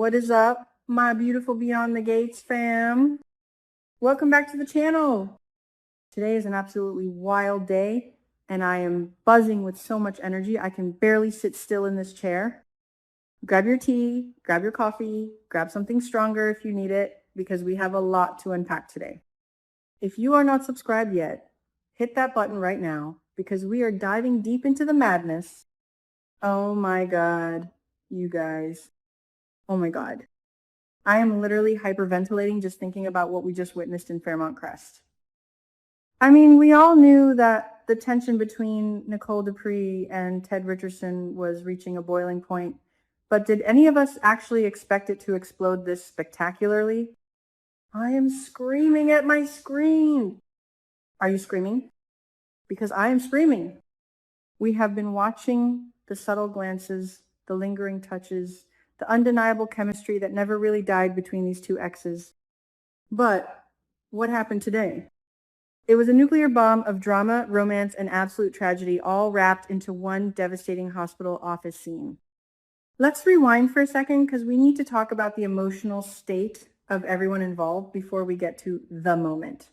What is up, my beautiful Beyond the Gates fam? Welcome back to the channel. Today is an absolutely wild day, and I am buzzing with so much energy. I can barely sit still in this chair. Grab your tea, grab your coffee, grab something stronger if you need it, because we have a lot to unpack today. If you are not subscribed yet, hit that button right now, because we are diving deep into the madness. Oh my God, you guys. Oh my God. I am literally hyperventilating just thinking about what we just witnessed in Fairmont Crest. I mean, we all knew that the tension between Nicole Dupree and Ted Richardson was reaching a boiling point, but did any of us actually expect it to explode this spectacularly? I am screaming at my screen. Are you screaming? Because I am screaming. We have been watching the subtle glances, the lingering touches, the undeniable chemistry that never really died between these two exes. But what happened today? It was a nuclear bomb of drama, romance, and absolute tragedy, all wrapped into one devastating hospital office scene. Let's rewind for a second because we need to talk about the emotional state of everyone involved before we get to the moment.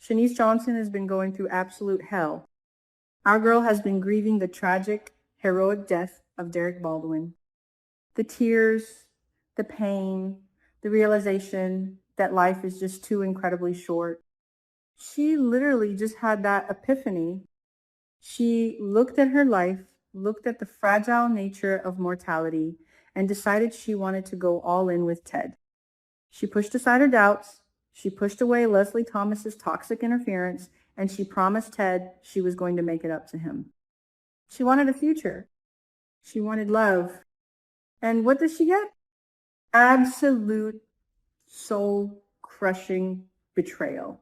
Shanice Johnson has been going through absolute hell. Our girl has been grieving the tragic, heroic death of Derek Baldwin. The tears, the pain, the realization that life is just too incredibly short. She literally just had that epiphany. She looked at her life, looked at the fragile nature of mortality, and decided she wanted to go all in with Ted. She pushed aside her doubts. She pushed away Leslie Thomas's toxic interference, and she promised Ted she was going to make it up to him. She wanted a future. She wanted love. And what does she get? Absolute soul-crushing betrayal.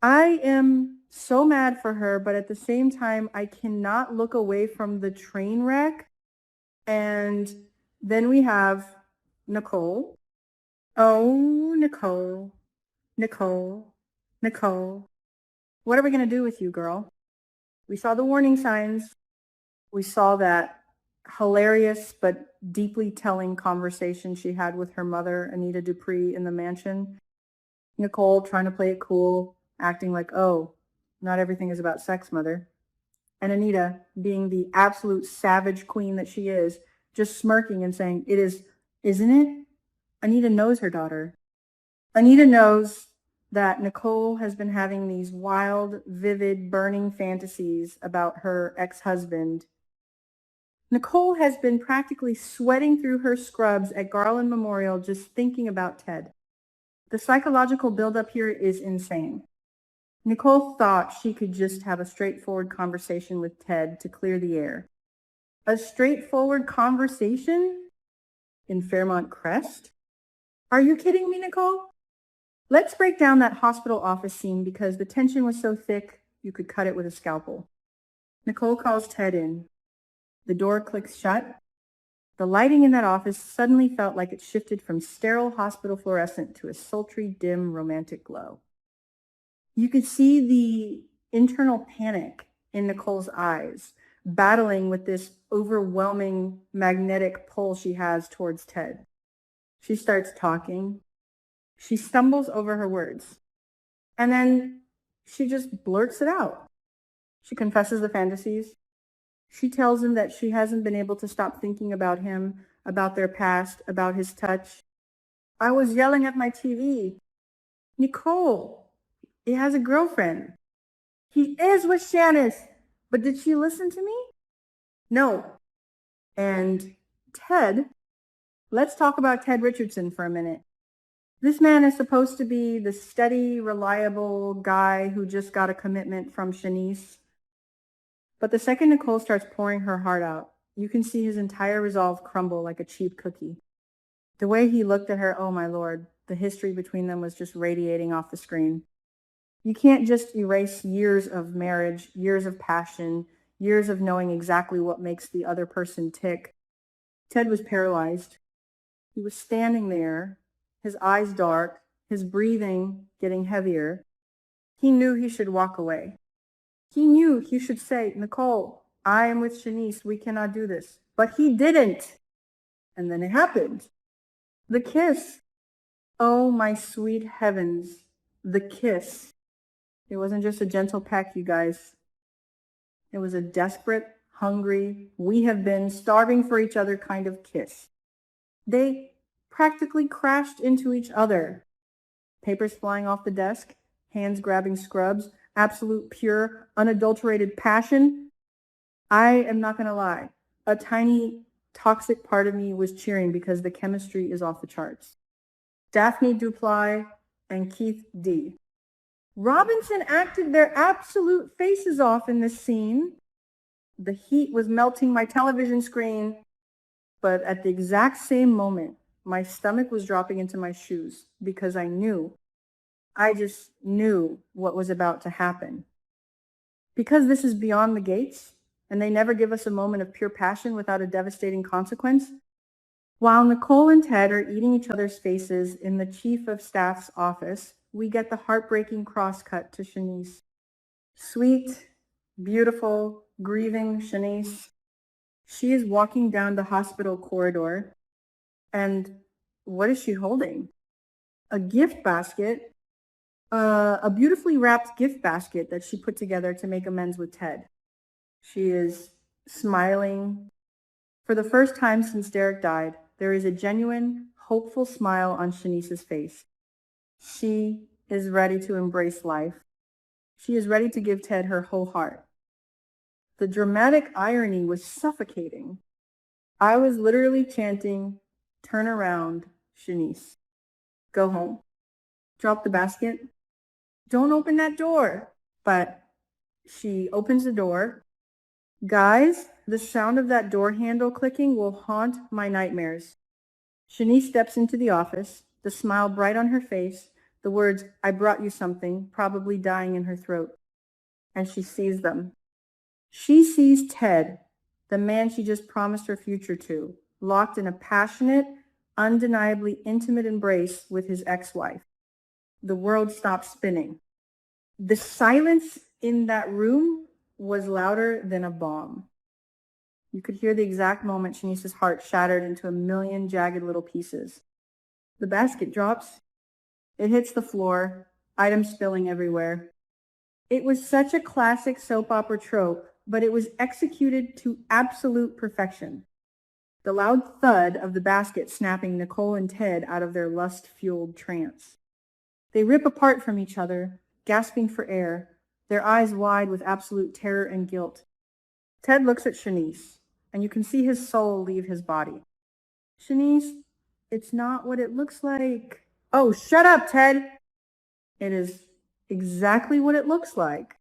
I am so mad for her, but at the same time, I cannot look away from the train wreck. And then we have Nicole. Oh, Nicole, Nicole, Nicole. What are we going to do with you, girl? We saw the warning signs. We saw that hilarious but deeply telling conversation she had with her mother, Anita Dupree, in the mansion. Nicole trying to play it cool, acting like, oh, not everything is about sex, mother. And Anita, being the absolute savage queen that she is, just smirking and saying, it is, isn't it? Anita knows her daughter. Anita knows that Nicole has been having these wild, vivid, burning fantasies about her ex-husband. Nicole has been practically sweating through her scrubs at Garland Memorial just thinking about Ted. The psychological buildup here is insane. Nicole thought she could just have a straightforward conversation with Ted to clear the air. A straightforward conversation? In Fairmont Crest? Are you kidding me, Nicole? Let's break down that hospital office scene because the tension was so thick you could cut it with a scalpel. Nicole calls Ted in. The door clicks shut. The lighting in that office suddenly felt like it shifted from sterile hospital fluorescent to a sultry, dim, romantic glow. You could see the internal panic in Nicole's eyes, battling with this overwhelming magnetic pull she has towards Ted. She starts talking. She stumbles over her words. And then she just blurts it out. She confesses the fantasies. She tells him that she hasn't been able to stop thinking about him, about their past, about his touch. I was yelling at my TV. Nicole, he has a girlfriend. He is with Shanice. But did she listen to me? No. And Ted, let's talk about Ted Richardson for a minute. This man is supposed to be the steady, reliable guy who just got a commitment from Shanice. But the second Nicole starts pouring her heart out, you can see his entire resolve crumble like a cheap cookie. The way he looked at her, oh my Lord, the history between them was just radiating off the screen. You can't just erase years of marriage, years of passion, years of knowing exactly what makes the other person tick. Ted was paralyzed. He was standing there, his eyes dark, his breathing getting heavier. He knew he should walk away. He knew he should say, Nicole, I am with Shanice. We cannot do this. But he didn't. And then it happened. The kiss. Oh, my sweet heavens. The kiss. It wasn't just a gentle peck, you guys. It was a desperate, hungry, we have been starving for each other kind of kiss. They practically crashed into each other. Papers flying off the desk, hands grabbing scrubs, absolute pure, unadulterated passion. I am not going to lie. A tiny, toxic part of me was cheering because the chemistry is off the charts. Daphne Dupli and Keith D. Robinson acted their absolute faces off in this scene. The heat was melting my television screen, but at the exact same moment, my stomach was dropping into my shoes because I just knew what was about to happen. Because this is beyond the gates, and they never give us a moment of pure passion without a devastating consequence, while Nicole and Ted are eating each other's faces in the chief of staff's office, we get the heartbreaking crosscut to Shanice. Sweet, beautiful, grieving Shanice. She is walking down the hospital corridor, and what is she holding? A gift basket, a beautifully wrapped gift basket that she put together to make amends with Ted. She is smiling. For the first time since Derek died, there is a genuine, hopeful smile on Shanice's face. She is ready to embrace life. She is ready to give Ted her whole heart. The dramatic irony was suffocating. I was literally chanting, "Turn around, Shanice. Go home. Drop the basket. Don't open that door." But she opens the door. Guys, the sound of that door handle clicking will haunt my nightmares. Shanice steps into the office, the smile bright on her face, the words, "I brought you something," probably dying in her throat. And she sees them. She sees Ted, the man she just promised her future to, locked in a passionate, undeniably intimate embrace with his ex-wife. The world stopped spinning. The silence in that room was louder than a bomb. You could hear the exact moment Shanice's heart shattered into a million jagged little pieces. The basket drops. It hits the floor, items spilling everywhere. It was such a classic soap opera trope, but it was executed to absolute perfection. The loud thud of the basket snapping Nicole and Ted out of their lust-fueled trance. They rip apart from each other, gasping for air, their eyes wide with absolute terror and guilt. Ted looks at Shanice, and you can see his soul leave his body. "Shanice, it's not what it looks like." "Oh, shut up, Ted." "It is exactly what it looks like.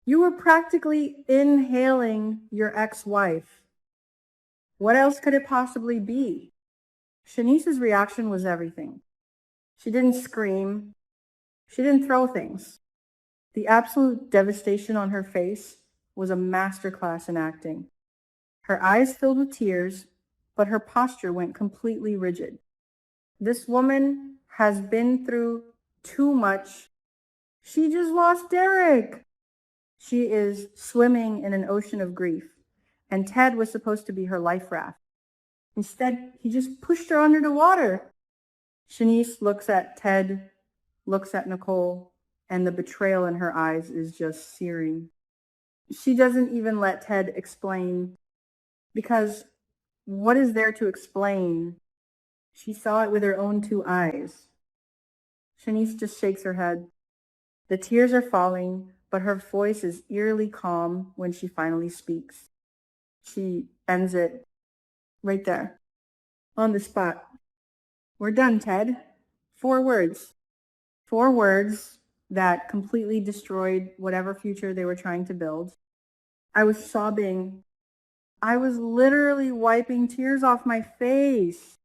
You were practically inhaling your ex-wife. What else could it possibly be?" Shanice's reaction was everything. She didn't scream. She didn't throw things. The absolute devastation on her face was a masterclass in acting. Her eyes filled with tears, but her posture went completely rigid. This woman has been through too much. She just lost Derek. She is swimming in an ocean of grief, and Ted was supposed to be her life raft. Instead, he just pushed her under the water. Shanice looks at Ted, looks at Nicole, and the betrayal in her eyes is just searing. She doesn't even let Ted explain, because what is there to explain? She saw it with her own two eyes. Shanice just shakes her head. The tears are falling, but her voice is eerily calm when she finally speaks. She ends it right there, on the spot. "We're done, Ted." 4 words. 4 words that completely destroyed whatever future they were trying to build. I was sobbing. I was literally wiping tears off my face.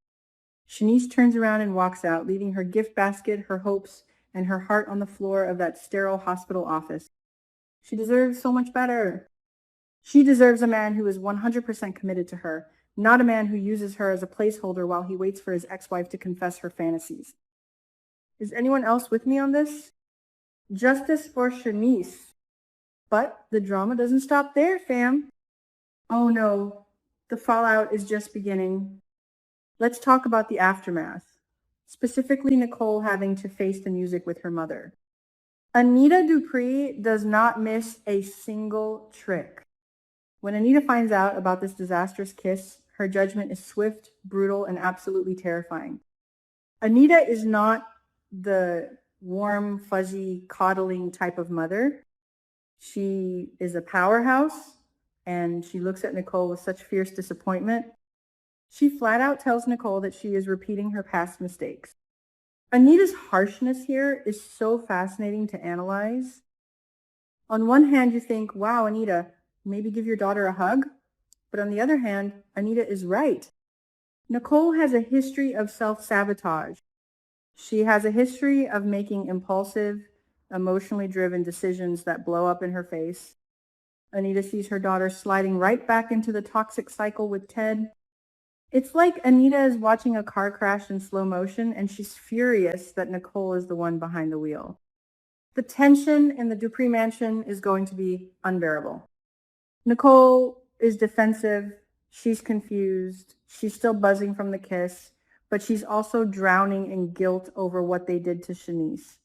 Shanice turns around and walks out, leaving her gift basket, her hopes, and her heart on the floor of that sterile hospital office. She deserves so much better. She deserves a man who is 100% committed to her, not a man who uses her as a placeholder while he waits for his ex-wife to confess her fantasies. Is anyone else with me on this? Justice for Shanice. But the drama doesn't stop there, fam. Oh no, the fallout is just beginning. Let's talk about the aftermath, specifically Nicole having to face the music with her mother. Anita Dupree does not miss a single trick. When Anita finds out about this disastrous kiss, her judgment is swift, brutal, and absolutely terrifying. Anita is not the warm, fuzzy, coddling type of mother. She is a powerhouse, and she looks at Nicole with such fierce disappointment. She flat out tells Nicole that she is repeating her past mistakes. Anita's harshness here is so fascinating to analyze. On one hand, you think, wow, Anita, maybe give your daughter a hug. But on the other hand, Anita is right. Nicole has a history of self-sabotage. She has a history of making impulsive, emotionally driven decisions that blow up in her face. Anita sees her daughter sliding right back into the toxic cycle with Ted. It's like Anita is watching a car crash in slow motion, and she's furious that Nicole is the one behind the wheel. The tension in the Dupree mansion is going to be unbearable. Nicole is defensive. She's confused. She's still buzzing from the kiss, but she's also drowning in guilt over what they did to Shanice.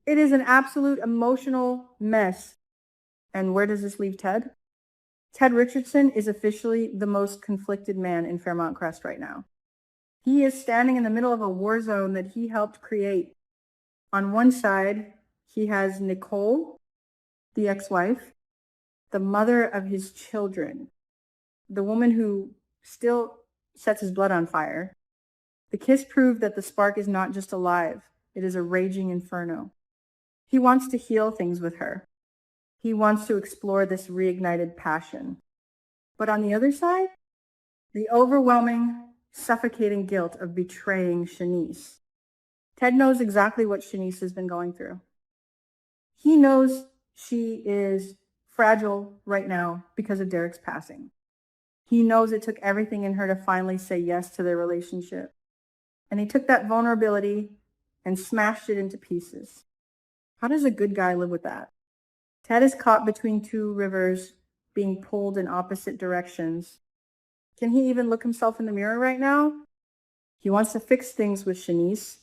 It is an absolute emotional mess. And where does this leave Ted? Ted Richardson is officially the most conflicted man in Fairmount Crest right now. He is standing in the middle of a war zone that he helped create. On one side, he has Nicole, the ex-wife, the mother of his children, the woman who still sets his blood on fire. The kiss proved that the spark is not just alive, it is a raging inferno. He wants to heal things with her. He wants to explore this reignited passion. But on the other side, the overwhelming, suffocating guilt of betraying Shanice. Ted knows exactly what Shanice has been going through. He knows she is fragile right now because of Derek's passing. He knows it took everything in her to finally say yes to their relationship. And he took that vulnerability and smashed it into pieces. How does a good guy live with that? Ted is caught between two rivers, being pulled in opposite directions. Can he even look himself in the mirror right now? He wants to fix things with Shanice,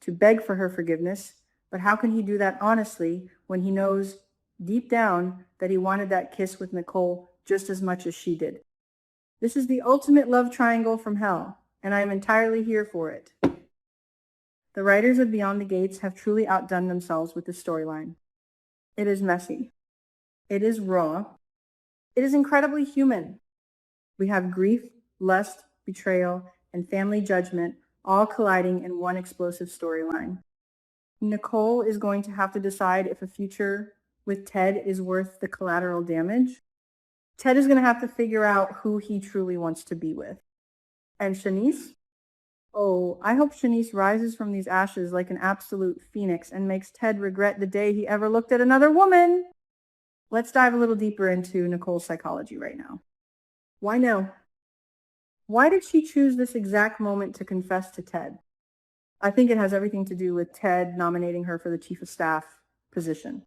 to beg for her forgiveness, but how can he do that honestly when he knows deep down that he wanted that kiss with Nicole just as much as she did? This is the ultimate love triangle from hell, and I am entirely here for it. The writers of Beyond the Gates have truly outdone themselves with this storyline. It is messy. It is raw. It is incredibly human. We have grief, lust, betrayal, and family judgment all colliding in one explosive storyline. Nicole is going to have to decide if a future with Ted is worth the collateral damage. Ted is going to have to figure out who he truly wants to be with. And Shanice? Oh, I hope Shanice rises from these ashes like an absolute phoenix and makes Ted regret the day he ever looked at another woman. Let's dive a little deeper into Nicole's psychology right now. Why no? Why did she choose this exact moment to confess to Ted? I think it has everything to do with Ted nominating her for the chief of staff position.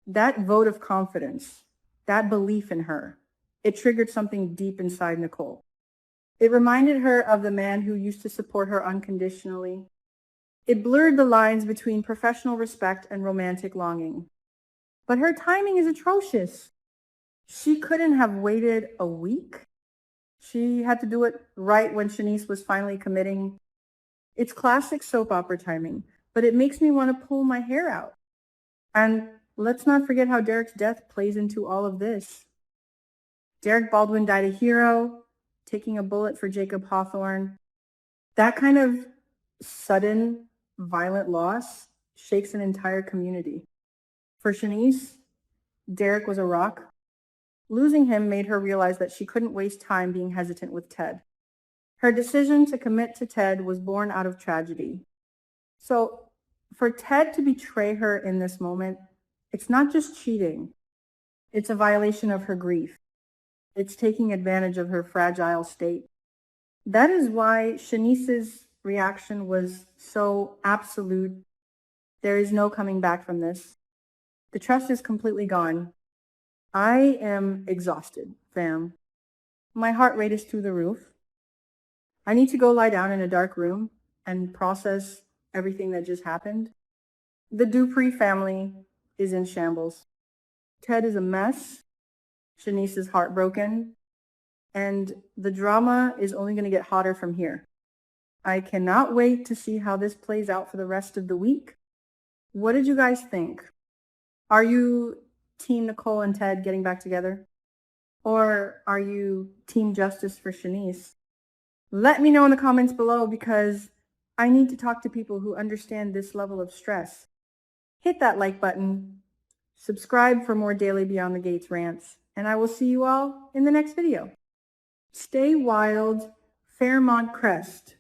That vote of confidence, that belief in her, it triggered something deep inside Nicole. It reminded her of the man who used to support her unconditionally. It blurred the lines between professional respect and romantic longing. But her timing is atrocious. She couldn't have waited a week. She had to do it right when Shanice was finally committing. It's classic soap opera timing, but it makes me want to pull my hair out. And let's not forget how Derek's death plays into all of this. Derek Baldwin died a hero, taking a bullet for Jacob Hawthorne. That kind of sudden, violent loss shakes an entire community. For Shanice, Derek was a rock. Losing him made her realize that she couldn't waste time being hesitant with Ted. Her decision to commit to Ted was born out of tragedy. So for Ted to betray her in this moment, it's not just cheating. It's a violation of her grief. It's taking advantage of her fragile state. That is why Shanice's reaction was so absolute. There is no coming back from this. The trust is completely gone. I am exhausted, fam. My heart rate is through the roof. I need to go lie down in a dark room and process everything that just happened. The Dupree family is in shambles. Ted is a mess. Shanice is heartbroken. And the drama is only going to get hotter from here. I cannot wait to see how this plays out for the rest of the week. What did you guys think? Are you Team Nicole and Ted getting back together? Or are you Team Justice for Shanice? Let me know in the comments below because I need to talk to people who understand this level of stress. Hit that like button, subscribe for more daily Beyond the Gates rants, and I will see you all in the next video. Stay wild, Fairmont Crest.